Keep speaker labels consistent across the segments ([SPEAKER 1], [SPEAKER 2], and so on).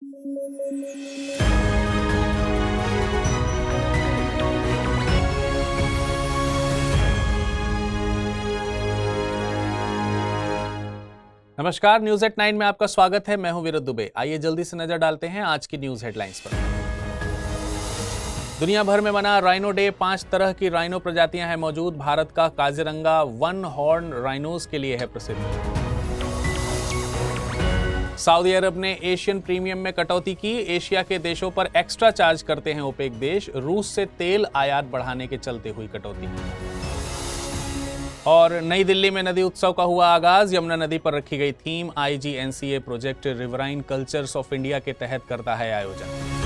[SPEAKER 1] नमस्कार, news at 9 में आपका स्वागत है। मैं हूं वीरत दुबे। आइए जल्दी से नजर डालते हैं आज की न्यूज हेडलाइंस पर। दुनिया भर में मना राइनो डे। 5 तरह की राइनो प्रजातियां हैं मौजूद। भारत का काजीरंगा वन हॉर्न राइनोज के लिए है प्रसिद्ध। सऊदी अरब ने एशियन प्रीमियम में कटौती की। एशिया के देशों पर एक्स्ट्रा चार्ज करते हैं ओपेक देश। रूस से तेल आयात बढ़ाने के चलते हुई कटौती। और नई दिल्ली में नदी उत्सव का हुआ आगाज। यमुना नदी पर रखी गई theme. IGNCA project riverine cultures of India के तहत करता है आयोजन।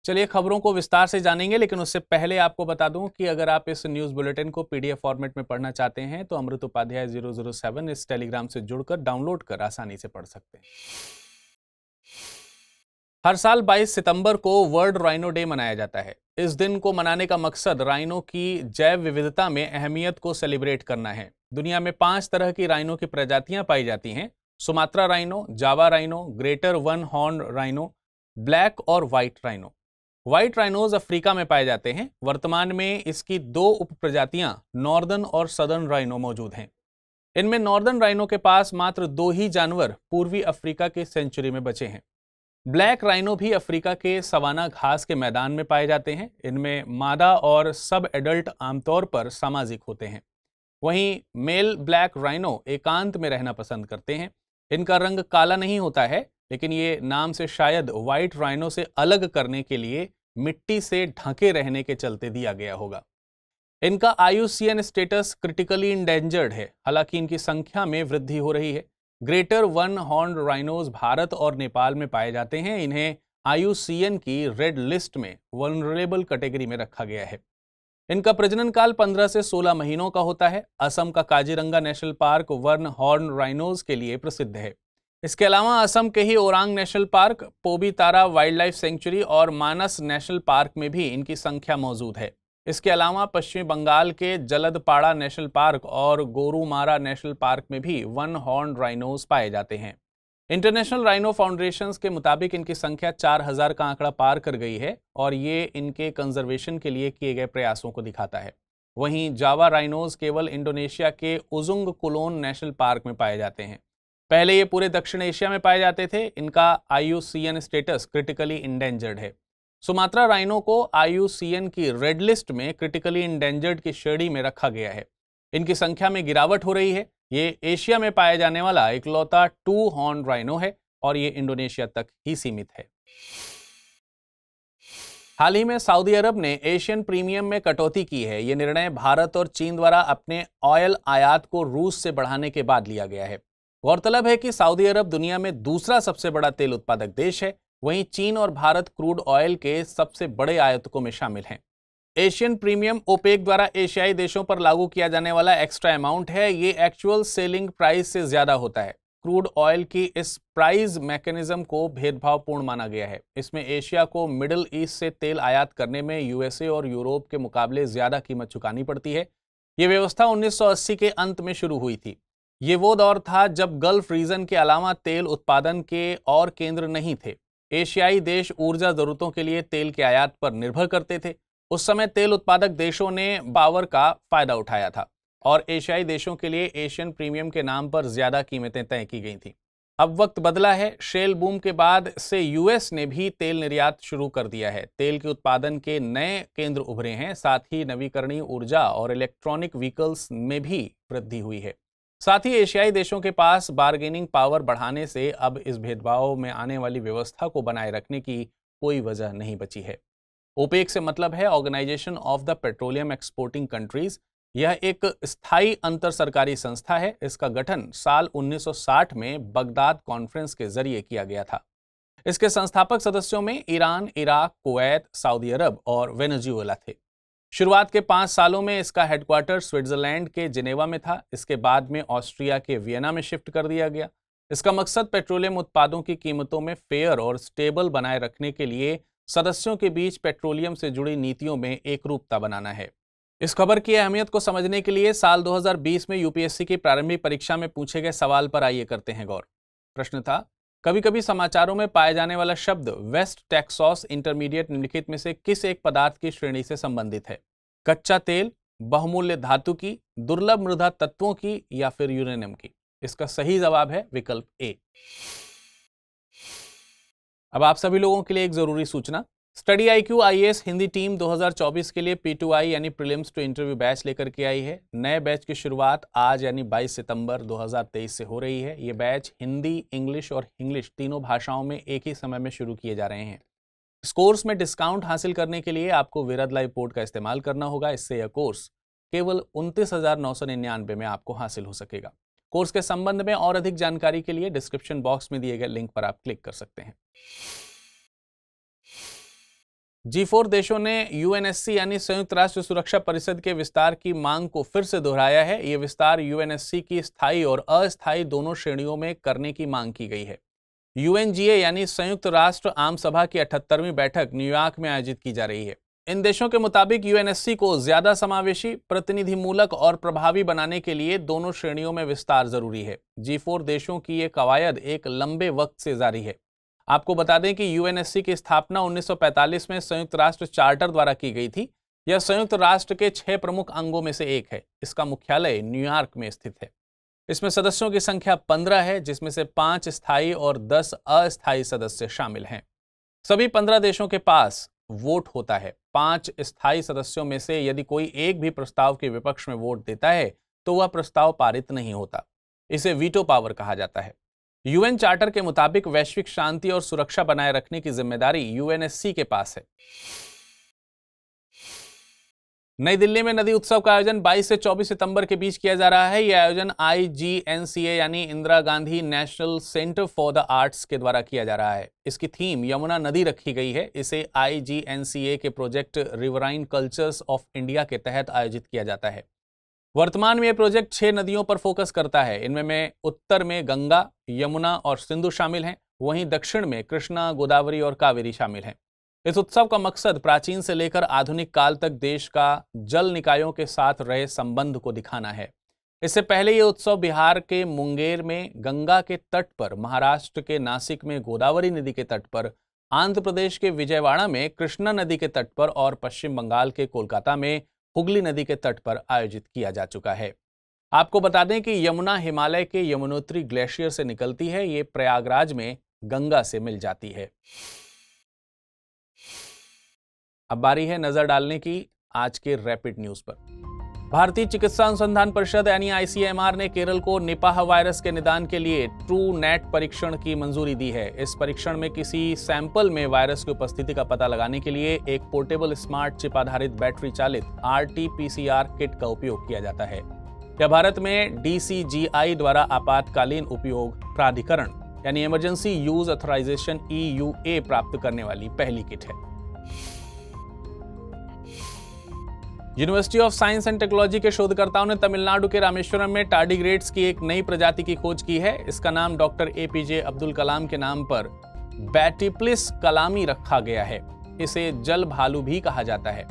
[SPEAKER 1] चलिए खबरों को विस्तार से जानेंगे, लेकिन उससे पहले आपको बता दूं कि अगर आप इस न्यूज बुलेटिन को PDF फॉर्मेट में पढ़ना चाहते हैं तो अमृत उपाध्याय 007 इस टेलीग्राम से जुड़कर डाउनलोड कर आसानी से पढ़ सकते हैं। हर साल 22 सितंबर को वर्ल्ड राइनो डे मनाया जाता है। इस दिन को मनाने का मकसद राइनो की जैव विविधता में अहमियत को सेलिब्रेट करना है। दुनिया में 5 तरह की राइनो की प्रजातियां पाई जाती हैं। Sumatra rhino, Java rhino, greater one horn rhino, black और white rhino. White rhinos Africa में पाए जाते हैं। वर्तमान में इसकी 2 उप प्रजातियां नॉर्दर्न और सदर्न राइनो मौजूद हैं। इनमें नॉर्दर्न राइनो के पास मात्र 2 ही जानवर पूर्वी अफ्रीका के सेंचुरी में बचे हैं। ब्लैक राइनो भी अफ्रीका के सवाना घास के मैदान में पाए जाते हैं। इनमें मादा और सब एडल्ट आमतौर पर सामाजिक होते हैं। वहीं मेल ब्लैक राइनो एकांत में रहना पसंद करते हैं। इनका रंग काला नहीं होता है, लेकिन ये नाम से शायद व्हाइट राइनो से अलग करने के लिए मिट्टी से ढके रहने के चलते दिया गया होगा। इनका IUCN स्टेटस क्रिटिकली इंडेंजर्ड है, हालांकि इनकी संख्या में वृद्धि हो रही है। Greater one horn rhinos Bharat और नेपाल में पाए जाते हैं। इन्हें IUCN की रेड लिस्ट में वल्नरेबल कैटेगरी में रखा गया है। इनका प्रजनन काल 15 से 16 महीनों का होता है। असम का Kaziranga national park one horn rhinos के लिए प्रसिद्ध है। इसके अलावा असम के ही Orang national park, Pobitora wildlife sanctuary और मानस नेशनल पार्क में भी इनकी संख्या मौजूद है। इसके अलावा पश्चिमी बंगाल के जलदपाड़ा नेशनल पार्क और गोरुमारा नेशनल पार्क में भी वन हॉर्न राइनोज पाए जाते हैं। इंटरनेशनल राइनो फाउंडेशन के मुताबिक इनकी संख्या 4000 का आंकड़ा पार कर गई है और ये इनके कंजर्वेशन के लिए किए गए प्रयासों को दिखाता है। वहीं जावा राइनोज केवल इंडोनेशिया के उजुंग कुलोन नेशनल पार्क में पाए जाते हैं। पहले ये पूरे दक्षिण एशिया में पाए जाते थे। इनका IUCN स्टेटस क्रिटिकली इंडेंजर्ड है। सुमात्रा राइनो को IUCN की रेड लिस्ट में क्रिटिकली इंडेंजर्ड की श्रेणी में रखा गया है। इनकी संख्या में गिरावट हो रही है। ये एशिया में पाया जाने वाला इकलौता 2 हॉर्न राइनो है और ये इंडोनेशिया तक ही सीमित है। हाल ही में सऊदी अरब ने एशियन प्रीमियम में कटौती की है। ये निर्णय भारत और चीन द्वारा अपने ऑयल आयात को रूस से बढ़ाने के बाद लिया गया है। गौरतलब है कि सऊदी अरब दुनिया में दूसरा सबसे बड़ा तेल उत्पादक देश है। वहीं चीन और भारत क्रूड ऑयल के सबसे बड़े आयातकों में शामिल हैं। एशियन प्रीमियम ओपेक द्वारा एशियाई देशों पर लागू किया जाने वाला एक्स्ट्रा अमाउंट है। ये एक्चुअल सेलिंग प्राइस से ज्यादा होता है। क्रूड ऑयल की इस प्राइस मैकेनिज्म को भेदभावपूर्ण माना गया है। इसमें एशिया को मिडिल ईस्ट से तेल आयात करने में USA और यूरोप के मुकाबले ज्यादा कीमत चुकानी पड़ती है। ये व्यवस्था 1980 के अंत में शुरू हुई थी। ये वो दौर था जब गल्फ रीजन के अलावा तेल उत्पादन के और केंद्र नहीं थे। एशियाई देश ऊर्जा जरूरतों के लिए तेल के आयात पर निर्भर करते थे। उस समय तेल उत्पादक देशों ने पावर का फायदा उठाया था और एशियाई देशों के लिए एशियन प्रीमियम के नाम पर ज्यादा कीमतें तय की गई थीं। अब वक्त बदला है। शेल बूम के बाद से US ने भी तेल निर्यात शुरू कर दिया है। तेल के उत्पादन के नए केंद्र उभरे हैं। साथ ही नवीकरणीय ऊर्जा और इलेक्ट्रॉनिक व्हीकल्स में भी वृद्धि हुई है। साथ ही एशियाई देशों के पास बार्गेनिंग पावर बढ़ाने से अब इस भेदभाव में आने वाली व्यवस्था को बनाए रखने की कोई वजह नहीं बची है। ओपेक से मतलब है organisation of the petroleum exporting countries. यह एक स्थायी अंतर सरकारी संस्था है। इसका गठन साल 1960 में बगदाद कॉन्फ्रेंस के जरिए किया गया था। इसके संस्थापक सदस्यों में ईरान, इराक, कुवैत, सऊदी अरब और वेनेजुएला थे। शुरुआत के 5 सालों में इसका हेडक्वार्टर स्विट्जरलैंड के जिनेवा में था। इसके बाद में ऑस्ट्रिया के वियना में शिफ्ट कर दिया गया। इसका मकसद पेट्रोलियम उत्पादों की कीमतों में फेयर और स्टेबल बनाए रखने के लिए सदस्यों के बीच पेट्रोलियम से जुड़ी नीतियों में एकरूपता बनाना है। इस खबर की अहमियत को समझने के लिए साल 2020 में यूपीएससी की प्रारंभिक परीक्षा में पूछे गए सवाल पर आइए करते हैं गौर। प्रश्न था, कभी कभी समाचारों में पाए जाने वाला शब्द वेस्ट टेक्सास इंटरमीडिएट निम्नलिखित में से किस एक पदार्थ की श्रेणी से संबंधित है? कच्चा तेल, बहुमूल्य धातु की, दुर्लभ मृदा तत्वों की या फिर यूरेनियम की? इसका सही जवाब है विकल्प ए। अब आप सभी लोगों के लिए एक जरूरी सूचना, study IQ IAS Hindi team 2024 के लिए P2I यानी प्रीलिम्स टू इंटरव्यू बैच लेकर के आई है। नए बैच की शुरुआत आज यानी 22 सितंबर 2023 से हो रही है। ये बैच हिंदी, इंग्लिश और इंग्लिश तीनों भाषाओं में एक ही समय में शुरू किए जा रहे हैं। इस कोर्स में डिस्काउंट हासिल करने के लिए आपको विरद लाइव पोर्ट का इस्तेमाल करना होगा। इससे यह कोर्स केवल 29,999 में आपको हासिल हो सकेगा। कोर्स के संबंध में और अधिक जानकारी के लिए डिस्क्रिप्शन बॉक्स में दिए गए लिंक पर आप क्लिक कर सकते हैं। G4 देशों ने UNSC यानी संयुक्त राष्ट्र सुरक्षा परिषद के विस्तार की मांग को फिर से दोहराया है। ये विस्तार UNSC की स्थायी और अस्थायी दोनों श्रेणियों में करने की मांग की गई है। UNGA यानी संयुक्त राष्ट्र आम सभा की 78वीं बैठक न्यूयॉर्क में आयोजित की जा रही है। इन देशों के मुताबिक UNSC को ज्यादा समावेशी, प्रतिनिधिमूलक और प्रभावी बनाने के लिए दोनों श्रेणियों में विस्तार जरूरी है। G4 देशों की ये कवायद एक लंबे वक्त से जारी है। आपको बता दें कि UNSC की स्थापना 1945 में संयुक्त राष्ट्र चार्टर द्वारा की गई थी। यह संयुक्त राष्ट्र के 6 प्रमुख अंगों में से एक है। इसका मुख्यालय न्यूयॉर्क में स्थित है। इसमें सदस्यों की संख्या 15 है, जिसमें से 5 स्थायी और 10 अस्थायी सदस्य शामिल हैं। सभी 15 देशों के पास वोट होता है। 5 स्थायी सदस्यों में से यदि कोई एक भी प्रस्ताव के विपक्ष में वोट देता है तो वह प्रस्ताव पारित नहीं होता। इसे वीटो पावर कहा जाता है। UN चार्टर के मुताबिक वैश्विक शांति और सुरक्षा बनाए रखने की जिम्मेदारी UNSC के पास है। नई दिल्ली में नदी उत्सव का आयोजन 22 से 24 सितंबर के बीच किया जा रहा है। यह आयोजन IGNCA यानी Indira Gandhi national centre for the arts के द्वारा किया जा रहा है। इसकी थीम यमुना नदी रखी गई है। इसे IGNCA के project riverine cultures of India के तहत आयोजित किया जाता है। वर्तमान में यह प्रोजेक्ट 6 नदियों पर फोकस करता है। इनमें उत्तर में गंगा, यमुना और सिंधु शामिल हैं। वहीं दक्षिण में कृष्णा, गोदावरी और कावेरी शामिल हैं। इस उत्सव का मकसद प्राचीन से लेकर आधुनिक काल तक देश का जल निकायों के साथ रहे संबंध को दिखाना है। इससे पहले यह उत्सव बिहार के मुंगेर में गंगा के तट पर, महाराष्ट्र के नासिक में गोदावरी नदी के तट पर, आंध्र प्रदेश के विजयवाड़ा में कृष्णा नदी के तट पर और पश्चिम बंगाल के कोलकाता में हुगली नदी के तट पर आयोजित किया जा चुका है। आपको बता दें कि यमुना हिमालय के यमुनोत्री ग्लेशियर से निकलती है। ये प्रयागराज में गंगा से मिल जाती है। अब बारी है नजर डालने की आज के रैपिड न्यूज पर। भारतीय चिकित्सा अनुसंधान परिषद यानी ICMR ने केरल को निपाह वायरस के निदान के लिए ट्रू-नेट परीक्षण की मंजूरी दी है। इस परीक्षण में किसी सैंपल में वायरस की उपस्थिति का पता लगाने के लिए एक पोर्टेबल स्मार्ट चिप आधारित बैटरी चालित RT-PCR किट का उपयोग किया जाता है। यह भारत में DCGI द्वारा आपातकालीन उपयोग प्राधिकरण यानी इमरजेंसी यूज ऑथराइजेशन EUA प्राप्त करने वाली पहली किट है। University of science and technology के शोधकर्ताओं ने तमिलनाडु के रामेश्वरम में टार्डिग्रेड्स की एक नई प्रजाति की खोज की है। इसका नाम डॉक्टर APJ अब्दुल कलाम के नाम पर बैटिप्लिस कलामी रखा गया है। इसे जल भालू भी कहा जाता है।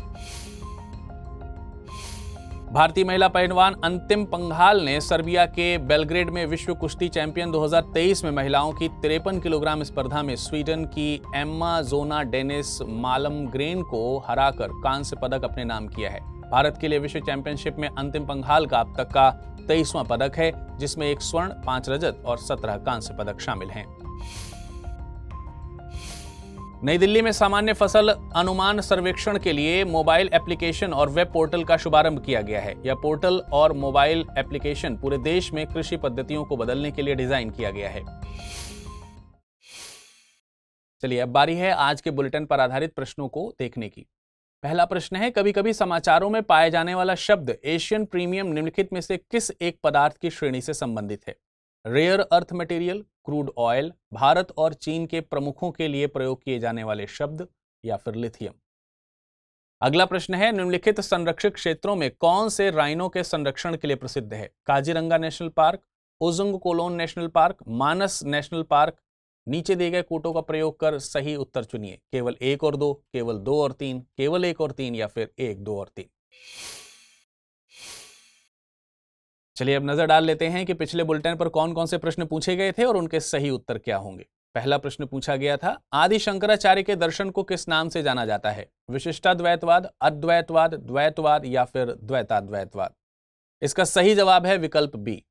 [SPEAKER 1] भारतीय महिला पहलवान अंतिम पंघाल ने सर्बिया के बेलग्रेड में विश्व कुश्ती चैंपियन 2023 में महिलाओं की 53 किलोग्राम स्पर्धा में स्वीडन की एम्मा जोना डेनिस मालमग्रेन को हराकर कांस्य पदक अपने नाम किया है। भारत के लिए विश्व चैंपियनशिप में अंतिम पंघाल का अब तक का 23वां पदक है, जिसमें 1 स्वर्ण, 5 रजत और 17 कांस्य पदक शामिल हैं। नई दिल्ली में सामान्य फसल अनुमान सर्वेक्षण के लिए मोबाइल एप्लीकेशन और वेब पोर्टल का शुभारंभ किया गया है। यह पोर्टल और मोबाइल एप्लीकेशन पूरे देश में कृषि पद्धतियों को बदलने के लिए डिजाइन किया गया है। चलिए अब बारी है आज के बुलेटिन पर आधारित प्रश्नों को देखने की। पहला प्रश्न है, कभी कभी समाचारों में पाए जाने वाला शब्द एशियन प्रीमियम निम्नलिखित में से किस एक पदार्थ की श्रेणी से संबंधित है? Rare earth material, crude oil, Bharat और चीन के प्रमुखों के लिए प्रयोग किए जाने वाले शब्द या फिर लिथियम। अगला प्रश्न है, निम्नलिखित संरक्षित क्षेत्रों में कौन से राइनो के संरक्षण के लिए प्रसिद्ध है? काजीरंगा नेशनल पार्क, ओजुंग कोलोन national park, Manas national park. नीचे दिए गए कोटों का प्रयोग कर सही उत्तर चुनिए। केवल 1 और 2, केवल 2 और 3, केवल 1 और 3 या फिर 1, 2 और 3। चलिए अब नजर डाल लेते हैं कि पिछले बुलेटिन पर कौन कौन से प्रश्न पूछे गए थे और उनके सही उत्तर क्या होंगे। पहला प्रश्न पूछा गया था, आदि शंकराचार्य के दर्शन को किस नाम से जाना जाता है? विशिष्टाद्वैतवाद, अद्वैतवाद, द्वैतवाद या फिर द्वैताद्वैतवाद? इसका सही जवाब है विकल्प बी।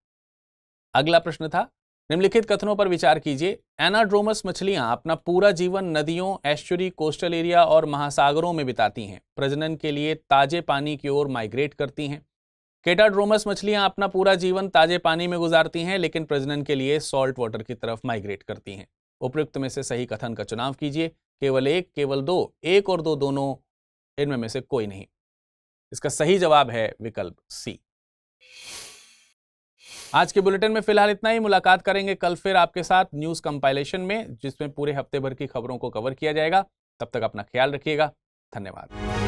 [SPEAKER 1] अगला प्रश्न था, निम्नलिखित कथनों पर विचार कीजिए। एनाड्रोमस मछलियां अपना पूरा जीवन नदियों, एस्चुरी, कोस्टल एरिया और महासागरों में बिताती हैं। प्रजनन के लिए ताजे पानी की ओर माइग्रेट करती हैं। केटाड्रोमस मछलियां अपना पूरा जीवन ताजे पानी में गुजारती हैं, लेकिन प्रजनन के लिए सॉल्ट वाटर की तरफ माइग्रेट करती हैं। उपयुक्त में से सही कथन का चुनाव कीजिए। केवल एक, केवल दो, एक और दो दोनों, इनमें में से कोई नहीं। इसका सही जवाब है विकल्प सी। आज के बुलेटिन में फिलहाल इतना ही। मुलाकात करेंगे कल फिर आपके साथ न्यूज कंपाइलेशन में, जिसमें पूरे हफ्ते भर की खबरों को कवर किया जाएगा। तब तक अपना ख्याल रखिएगा। धन्यवाद।